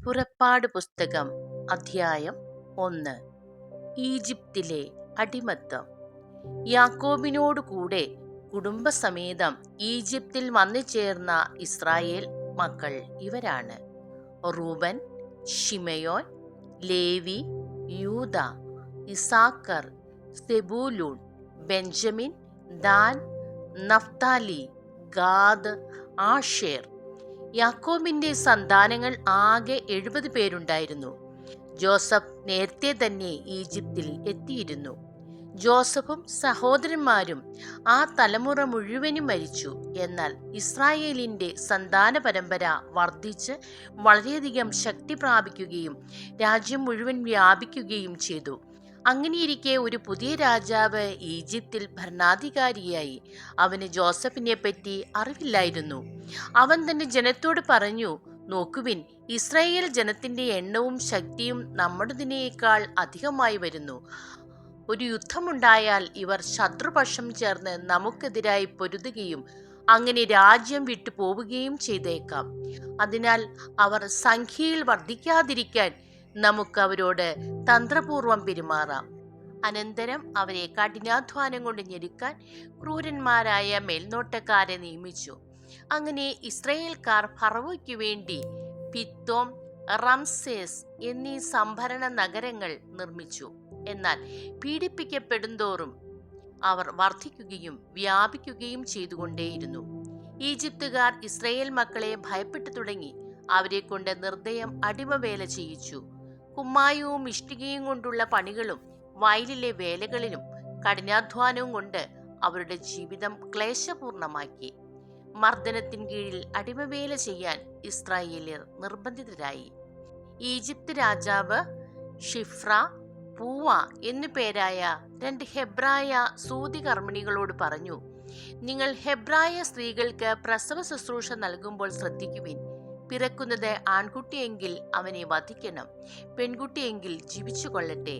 പുറപ്പാട് പുസ്തകം അധ്യായം 1. ഈജിപ്തിലെ അടിമത്തം. യാക്കോബിനോടു കൂടെ കുടുംബസമേതം ഈജിപ്തിൽ വന്നു ചേർന്ന ഇസ്രായേൽ മക്കൾ ഇവരാണ്: Reuben, Simeon, Levi, Judah, Issachar, Zebulun, Benjamin, Dan, Naphtali, Gad, Asher. യാക്കോബിന്റെ സന്താനങ്ങൾ ആകെ 70 പേരുണ്ടായിരുന്നു. ജോസഫ് നേരത്തെ തന്നെ ഈജിപ്തിൽ എത്തിയിരുന്നു. ജോസഫും സഹോദരന്മാരും ആ തലമുറ മുഴുവനും മരിച്ചു. എന്നാൽ ഇസ്രായേലിന്റെ സന്താന പരമ്പര വർദ്ധിച്ച് വളരെയധികം ശക്തി പ്രാപിക്കുകയും രാജ്യം മുഴുവൻ വ്യാപിക്കുകയും ചെയ്തു. അങ്ങനെയിരിക്കെ ഒരു പുതിയ രാജാവ് ഈജിപ്തിൽ ഭരണാധികാരിയായി. അവന് ജോസഫിനെ പറ്റി അറിവില്ലായിരുന്നു. അവൻ തന്റെ ജനത്തോട് പറഞ്ഞു: നോക്കുവിൻ, ഇസ്രായേൽ ജനത്തിന്റെ എണ്ണവും ശക്തിയും നമ്മുടേതിനേക്കാൾ അധികമായി വരുന്നു. ഒരു യുദ്ധമുണ്ടായാൽ ഇവർ ശത്രുപക്ഷം ചേർന്ന് നമുക്കെതിരായി പൊരുതുകയും അങ്ങനെ രാജ്യം വിട്ടു പോവുകയും ചെയ്തേക്കാം. അതിനാൽ അവർ സംഖ്യയിൽ വർദ്ധിക്കാതിരിക്കാൻ നമുക്ക് അവരോട് തന്ത്രപൂർവം പെരുമാറാം. അനന്തരം അവരെ കഠിനാധ്വാനം കൊണ്ട് ഞെരുക്കാൻ ക്രൂരന്മാരായ മേൽനോട്ടക്കാരെ നിയമിച്ചു. അങ്ങനെ ഇസ്രായേൽക്കാർ ഫറവോയ്ക്കു വേണ്ടി പിത്തോം, റംസേസ് എന്നീ സംഭരണ നഗരങ്ങൾ നിർമ്മിച്ചു. എന്നാൽ പീഡിപ്പിക്കപ്പെടുന്തോറും അവർ വർദ്ധിക്കുകയും വ്യാപിക്കുകയും ചെയ്തുകൊണ്ടേയിരുന്നു. ഈജിപ്തുകാർ ഇസ്രായേൽ മക്കളെ ഭയപ്പെട്ടു തുടങ്ങി. അവരെ കൊണ്ട് നിർദ്ദയം അടിമവേല ചെയ്യിച്ചു. കുമ്മായവും ഇഷ്ടികയും കൊണ്ടുള്ള പണികളും വയലിലെ വേലകളിലും കഠിനാധ്വാനവും കൊണ്ട് അവരുടെ ജീവിതം ക്ലേശപൂർണമാക്കി. മർദ്ദനത്തിൻ കീഴിൽ അടിമവേല ചെയ്യാൻ ഇസ്രായേല്യർ നിർബന്ധിതരായി. ഈജിപ്ത് രാജാവ് ഷിഫ്ര, പൂവ എന്നു പേരായ 2 ഹെബ്രായ സൂതികർമ്മിണികളോട് പറഞ്ഞു: നിങ്ങൾ ഹെബ്രായ സ്ത്രീകൾക്ക് പ്രസവ ശുശ്രൂഷ നൽകുമ്പോൾ ശ്രദ്ധിക്കുവിൻ. പിറക്കുന്നത് ആൺകുട്ടിയെങ്കിൽ അവനെ വധിക്കണം, പെൺകുട്ടിയെങ്കിൽ ജീവിച്ചു കൊള്ളട്ടെ.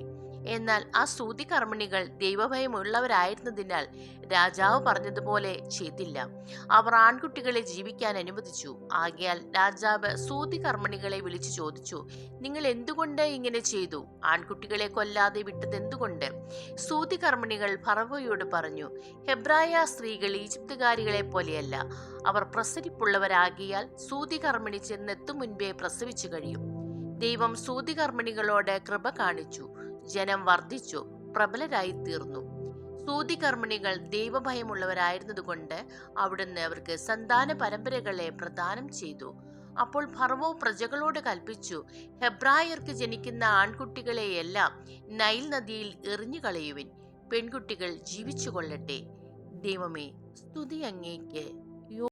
എന്നാൽ ആ സൂതികർമ്മിണികൾ ദൈവഭയമുള്ളവരായിരുന്നതിനാൽ രാജാവ് പറഞ്ഞതുപോലെ ചെയ്തില്ല. അവർ ആൺകുട്ടികളെ ജീവിക്കാൻ അനുവദിച്ചു. ആകയാൽ രാജാവ് സൂതികർമ്മിണികളെ വിളിച്ചു ചോദിച്ചു: നിങ്ങൾ എന്തുകൊണ്ട് ഇങ്ങനെ ചെയ്തു? ആൺകുട്ടികളെ കൊല്ലാതെ വിട്ടതെന്തുകൊണ്ട്? സൂതികർമ്മിണികൾ ഫറവോയോട് പറഞ്ഞു: ഹെബ്രായ സ്ത്രീകൾ ഈജിപ്തുകാരികളെ പോലെയല്ല. അവർ പ്രസരിപ്പുള്ളവരാകിയാൽ സൂതികർമ്മിണി ചെന്നെത്തും മുൻപേ പ്രസവിച്ചു കഴിയും. ദൈവം സൂതികർമ്മിണികളോട് കൃപ കാണിച്ചു. ജനം വർദ്ധിച്ചു, പ്രബലരായി തീർന്നു. സൂതികർമ്മിണികൾ ദൈവഭയമുള്ളവരായിരുന്നതുകൊണ്ട് അവിടുന്ന് അവർക്ക് സന്താന പരമ്പരകളെ പ്രദാനം ചെയ്തു. അപ്പോൾ ഫറവോ പ്രജകളോട് കൽപ്പിച്ചു: ഹെബ്രായർക്ക് ജനിക്കുന്ന ആൺകുട്ടികളെയെല്ലാം നൈൽ നദിയിൽ എറിഞ്ഞു കളയുവിൻ. പെൺകുട്ടികൾ ജീവിച്ചു കൊള്ളട്ടെ. ദൈവമേ, സ്തുതി അങ്ങേക്ക്.